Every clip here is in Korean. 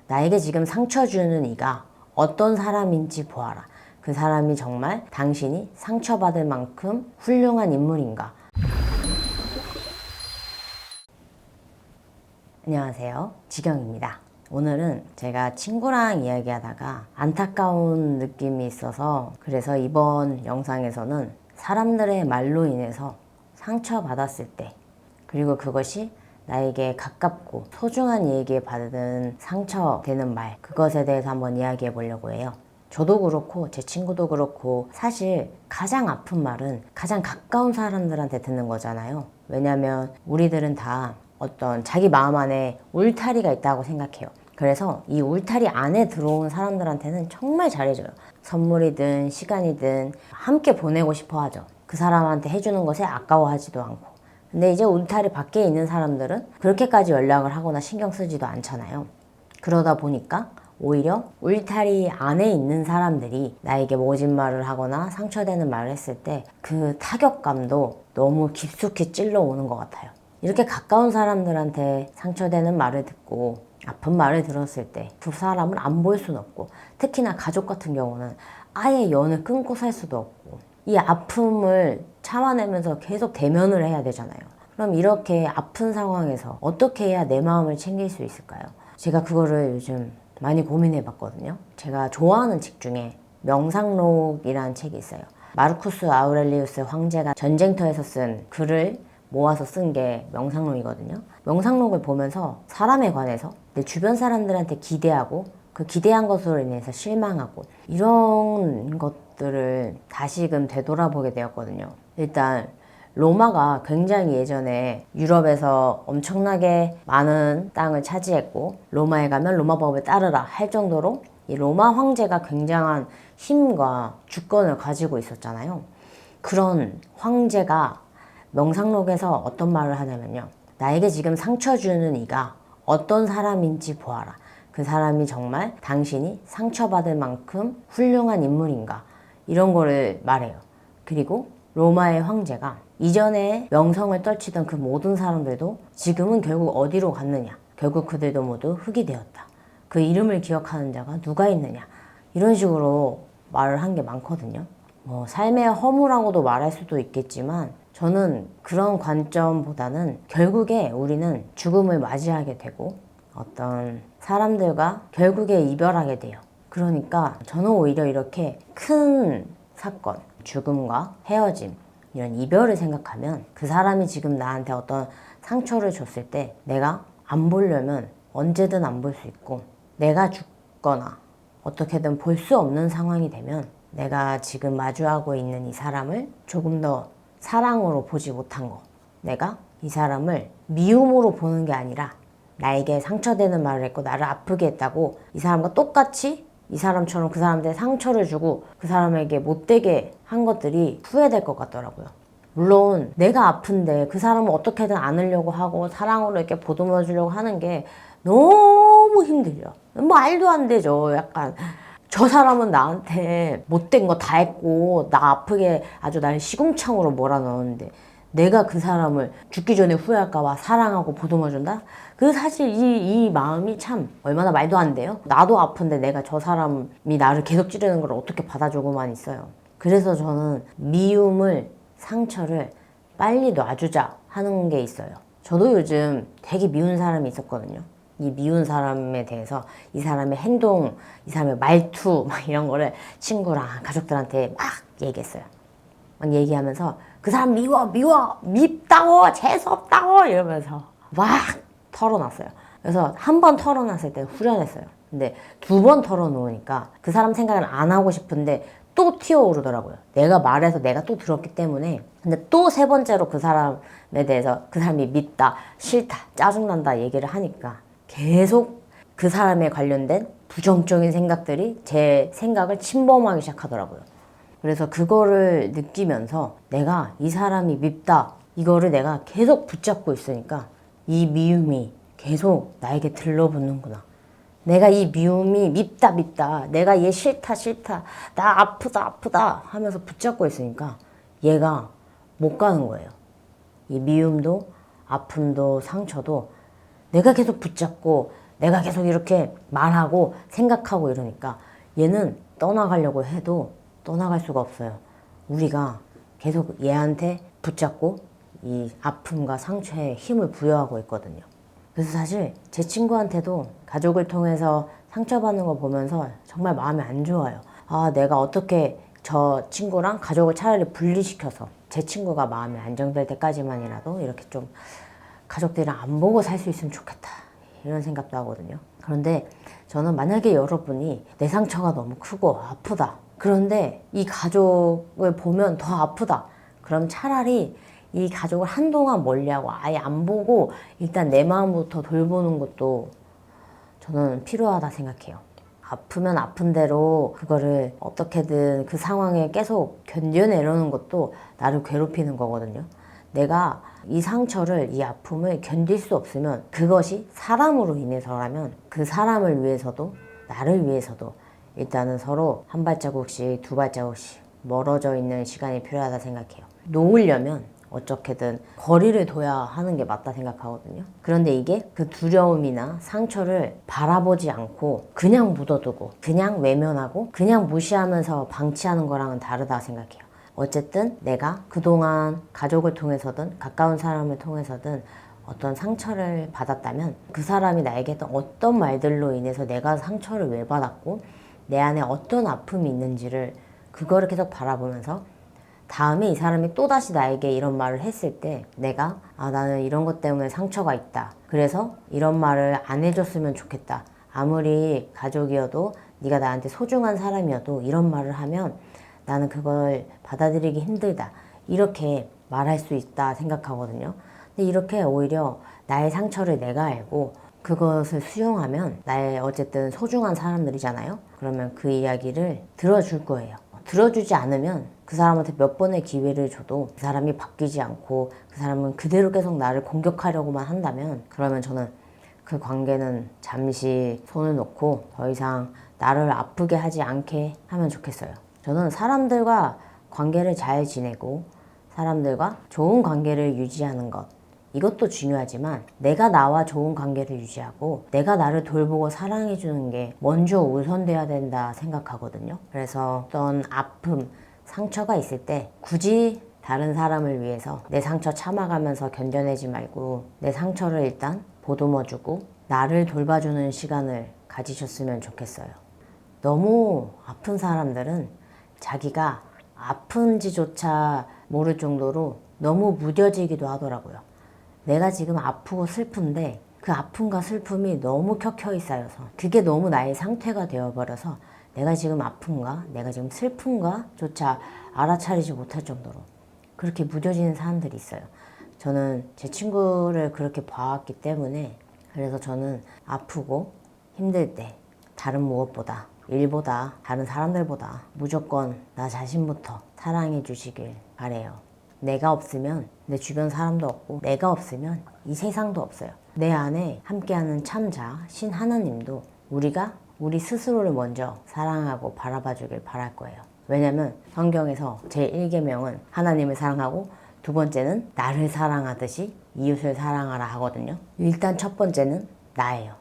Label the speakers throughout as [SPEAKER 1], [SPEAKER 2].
[SPEAKER 1] 나에게 지금 상처 주는 이가 어떤 사람인지 보아라. 그 사람이 정말 당신이 상처받을 만큼 훌륭한 인물인가? 안녕하세요, 지경입니다. 오늘은 제가 친구랑 이야기하다가 안타까운 느낌이 있어서 그래서 이번 영상에서는 사람들의 말로 인해서 상처받았을 때, 그리고 그것이 나에게 가깝고 소중한 이에게 받은 상처되는 말, 그것에 대해서 한번 이야기해 보려고 해요. 저도 그렇고 제 친구도 그렇고 사실 가장 아픈 말은 가장 가까운 사람들한테 듣는 거잖아요. 왜냐면 우리들은 다 어떤 자기 마음 안에 울타리가 있다고 생각해요. 그래서 이 울타리 안에 들어온 사람들한테는 정말 잘해줘요. 선물이든 시간이든 함께 보내고 싶어 하죠. 그 사람한테 해주는 것에 아까워하지도 않고. 근데 이제 울타리 밖에 있는 사람들은 그렇게까지 연락을 하거나 신경 쓰지도 않잖아요. 그러다 보니까 오히려 울타리 안에 있는 사람들이 나에게 모진 말을 하거나 상처되는 말을 했을 때 그 타격감도 너무 깊숙이 찔러오는 것 같아요. 이렇게 가까운 사람들한테 상처되는 말을 듣고 아픈 말을 들었을 때 그 사람을 안 볼 수는 없고, 특히나 가족 같은 경우는 아예 연을 끊고 살 수도 없고 이 아픔을 참아내면서 계속 대면을 해야 되잖아요. 그럼 이렇게 아픈 상황에서 어떻게 해야 내 마음을 챙길 수 있을까요? 제가 그거를 요즘 많이 고민해 봤거든요. 제가 좋아하는 책 중에 명상록이라는 책이 있어요. 마르쿠스 아우렐리우스 황제가 전쟁터에서 쓴 글을 모아서 쓴 게 명상록이거든요. 명상록을 보면서 사람에 관해서 내 주변 사람들한테 기대하고 그 기대한 것으로 인해서 실망하고 이런 것들을 다시금 되돌아보게 되었거든요. 일단 로마가 굉장히 예전에 유럽에서 엄청나게 많은 땅을 차지했고, 로마에 가면 로마 법을 따르라 할 정도로 이 로마 황제가 굉장한 힘과 주권을 가지고 있었잖아요. 그런 황제가 명상록에서 어떤 말을 하냐면요, 나에게 지금 상처 주는 이가 어떤 사람인지 보아라. 그 사람이 정말 당신이 상처받을 만큼 훌륭한 인물인가? 이런 거를 말해요. 그리고 로마의 황제가 이전에 명성을 떨치던 그 모든 사람들도 지금은 결국 어디로 갔느냐? 결국 그들도 모두 흙이 되었다. 그 이름을 기억하는 자가 누가 있느냐? 이런 식으로 말을 한 게 많거든요. 삶의 허무라고도 말할 수도 있겠지만 저는 그런 관점보다는 결국에 우리는 죽음을 맞이하게 되고 어떤 사람들과 결국에 이별하게 돼요. 그러니까 저는 오히려 이렇게 큰 사건, 죽음과 헤어짐, 이런 이별을 생각하면 그 사람이 지금 나한테 어떤 상처를 줬을 때 내가 안 보려면 언제든 안 볼 수 있고, 내가 죽거나 어떻게든 볼 수 없는 상황이 되면 내가 지금 마주하고 있는 이 사람을 조금 더 사랑으로 보지 못한 거, 내가 이 사람을 미움으로 보는 게 아니라 나에게 상처되는 말을 했고 나를 아프게 했다고 이 사람과 똑같이 이 사람처럼 그 사람한테 상처를 주고 그 사람에게 못되게 한 것들이 후회될 것 같더라고요. 물론 내가 아픈데 그 사람을 어떻게든 안으려고 하고 사랑으로 이렇게 보듬어 주려고 하는 게 너무 힘들죠. 말도 안 되죠. 약간 저 사람은 나한테 못된 거 다 했고 나 아프게 아주 나를 시궁창으로 몰아넣었는데 내가 그 사람을 죽기 전에 후회할까 봐 사랑하고 보듬어 준다? 그 사실 이 마음이 참 얼마나 말도 안 돼요. 나도 아픈데 내가 저 사람이 나를 계속 찌르는 걸 어떻게 받아주고만 있어요. 그래서 저는 미움을, 상처를 빨리 놔주자 하는 게 있어요. 저도 요즘 되게 미운 사람이 있었거든요. 이 미운 사람에 대해서 이 사람의 행동, 이 사람의 말투 막 이런 거를 친구랑 가족들한테 막 얘기했어요. 막 얘기하면서 그 사람 미워 밉다고 재수없다고 이러면서 막 털어놨어요. 그래서 한 번 털어놨을 때 후련했어요. 근데 두 번 털어놓으니까 그 사람 생각을 안 하고 싶은데 또 튀어오르더라고요. 내가 말해서 내가 또 들었기 때문에. 근데 또 세 번째로 그 사람에 대해서 그 사람이 밉다, 싫다, 짜증난다 얘기를 하니까 계속 그 사람에 관련된 부정적인 생각들이 제 생각을 침범하기 시작하더라고요. 그래서 그거를 느끼면서 내가 이 사람이 밉다 이거를 내가 계속 붙잡고 있으니까 이 미움이 계속 나에게 들러붙는구나. 내가 이 미움이 밉다 내가 얘 싫다 나 아프다 하면서 붙잡고 있으니까 얘가 못 가는 거예요. 이 미움도 아픔도 상처도 내가 계속 붙잡고 내가 계속 이렇게 말하고 생각하고 이러니까 얘는 떠나가려고 해도 떠나갈 수가 없어요. 우리가 계속 얘한테 붙잡고 이 아픔과 상처에 힘을 부여하고 있거든요. 그래서 사실 제 친구한테도 가족을 통해서 상처받는 거 보면서 정말 마음이 안 좋아요. 아, 내가 어떻게 저 친구랑 가족을 차라리 분리시켜서 제 친구가 마음이 안정될 때까지만이라도 이렇게 좀 가족들이랑 안 보고 살 수 있으면 좋겠다, 이런 생각도 하거든요. 그런데 저는 만약에 여러분이 내 상처가 너무 크고 아프다, 그런데 이 가족을 보면 더 아프다, 그럼 차라리 이 가족을 한동안 멀리하고 아예 안 보고 일단 내 마음부터 돌보는 것도 저는 필요하다 생각해요. 아프면 아픈 대로 그거를 어떻게든 그 상황에 계속 견뎌내려는 것도 나를 괴롭히는 거거든요. 내가 이 상처를, 이 아픔을 견딜 수 없으면 그것이 사람으로 인해서라면 그 사람을 위해서도 나를 위해서도 일단은 서로 한 발자국씩 두 발자국씩 멀어져 있는 시간이 필요하다 생각해요. 놓으려면 어떻게든 거리를 둬야 하는 게 맞다 생각하거든요. 그런데 이게 그 두려움이나 상처를 바라보지 않고 그냥 묻어두고 그냥 외면하고 그냥 무시하면서 방치하는 거랑은 다르다 생각해요. 어쨌든 내가 그동안 가족을 통해서든 가까운 사람을 통해서든 어떤 상처를 받았다면 그 사람이 나에게 했던 어떤 말들로 인해서 내가 상처를 왜 받았고 내 안에 어떤 아픔이 있는지를 그거를 계속 바라보면서 다음에 이 사람이 또다시 나에게 이런 말을 했을 때 내가 나는 이런 것 때문에 상처가 있다, 그래서 이런 말을 안 해줬으면 좋겠다, 아무리 가족이어도 네가 나한테 소중한 사람이어도 이런 말을 하면 나는 그걸 받아들이기 힘들다, 이렇게 말할 수 있다 생각하거든요. 근데 이렇게 오히려 나의 상처를 내가 알고 그것을 수용하면 나의 어쨌든 소중한 사람들이잖아요. 그러면 그 이야기를 들어줄 거예요. 들어주지 않으면 그 사람한테 몇 번의 기회를 줘도 그 사람이 바뀌지 않고 그 사람은 그대로 계속 나를 공격하려고만 한다면, 그러면 저는 그 관계는 잠시 손을 놓고 더 이상 나를 아프게 하지 않게 하면 좋겠어요. 저는 사람들과 관계를 잘 지내고 사람들과 좋은 관계를 유지하는 것, 이것도 중요하지만 내가 나와 좋은 관계를 유지하고 내가 나를 돌보고 사랑해주는 게 먼저 우선돼야 된다 생각하거든요. 그래서 어떤 아픔, 상처가 있을 때 굳이 다른 사람을 위해서 내 상처 참아가면서 견뎌내지 말고 내 상처를 일단 보듬어주고 나를 돌봐주는 시간을 가지셨으면 좋겠어요. 너무 아픈 사람들은 자기가 아픈지조차 모를 정도로 너무 무뎌지기도 하더라고요. 내가 지금 아프고 슬픈데 그 아픔과 슬픔이 너무 켜켜이 쌓여서 그게 너무 나의 상태가 되어버려서 내가 지금 아픈가, 내가 지금 슬픈가 조차 알아차리지 못할 정도로 그렇게 무뎌지는 사람들이 있어요. 저는 제 친구를 그렇게 봐왔기 때문에, 그래서 저는 아프고 힘들 때 다른 무엇보다, 일보다, 다른 사람들보다 무조건 나 자신부터 사랑해 주시길 바래요. 내가 없으면 내 주변 사람도 없고 내가 없으면 이 세상도 없어요. 내 안에 함께하는 참자 신 하나님도 우리가 우리 스스로를 먼저 사랑하고 바라봐 주길 바랄 거예요. 왜냐면 성경에서 제1계명은 하나님을 사랑하고 두 번째는 나를 사랑하듯이 이웃을 사랑하라 하거든요. 일단 첫 번째는 나예요.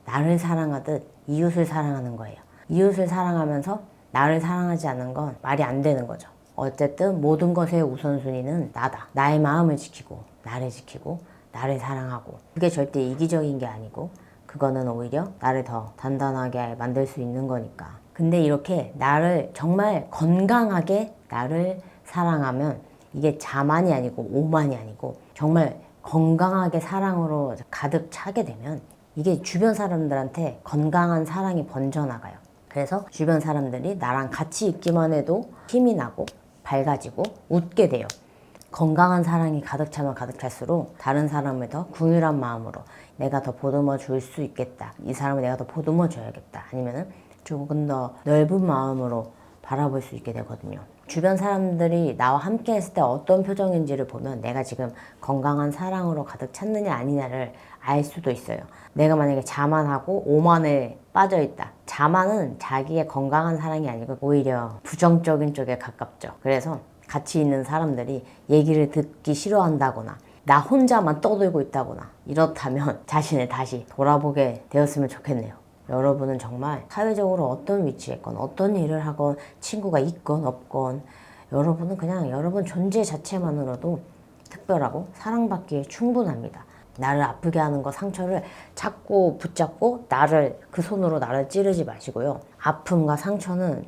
[SPEAKER 1] 나를 사랑하듯 이웃을 사랑하는 거예요. 이웃을 사랑하면서 나를 사랑하지 않는 건 말이 안 되는 거죠. 어쨌든 모든 것의 우선순위는 나다. 나의 마음을 지키고 나를 지키고 나를 사랑하고, 그게 절대 이기적인 게 아니고 그거는 오히려 나를 더 단단하게 만들 수 있는 거니까. 근데 이렇게 나를 정말 건강하게 나를 사랑하면 이게 자만이 아니고 오만이 아니고 정말 건강하게 사랑으로 가득 차게 되면 이게 주변 사람들한테 건강한 사랑이 번져나가요. 그래서 주변 사람들이 나랑 같이 있기만 해도 힘이 나고 밝아지고 웃게 돼요. 건강한 사랑이 가득 차면 가득 찰수록 다른 사람을 더 긍휼한 마음으로 내가 더 보듬어 줄 수 있겠다, 이 사람을 내가 더 보듬어 줘야겠다, 아니면은 조금 더 넓은 마음으로 바라볼 수 있게 되거든요. 주변 사람들이 나와 함께 했을 때 어떤 표정인지를 보면 내가 지금 건강한 사랑으로 가득 찼느냐 아니냐를 알 수도 있어요. 내가 만약에 자만하고 오만에 빠져있다, 자만은 자기의 건강한 사랑이 아니고 오히려 부정적인 쪽에 가깝죠. 그래서 같이 있는 사람들이 얘기를 듣기 싫어한다거나 나 혼자만 떠들고 있다거나 이렇다면 자신을 다시 돌아보게 되었으면 좋겠네요. 여러분은 정말 사회적으로 어떤 위치에 있건 어떤 일을 하건 친구가 있건 없건 여러분은 그냥 여러분 존재 자체만으로도 특별하고 사랑받기에 충분합니다. 나를 아프게 하는 거, 상처를 자꾸 붙잡고 그 손으로 나를 찌르지 마시고요. 아픔과 상처는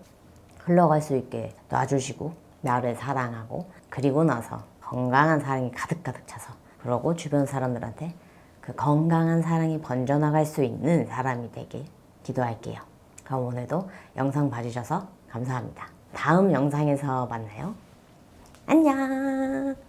[SPEAKER 1] 흘러갈 수 있게 놔주시고 나를 사랑하고 그리고 나서 건강한 사랑이 가득가득 차서 그러고 주변 사람들한테 그 건강한 사랑이 번져나갈 수 있는 사람이 되길 기도할게요. 그럼 오늘도 영상 봐주셔서 감사합니다. 다음 영상에서 만나요. 안녕.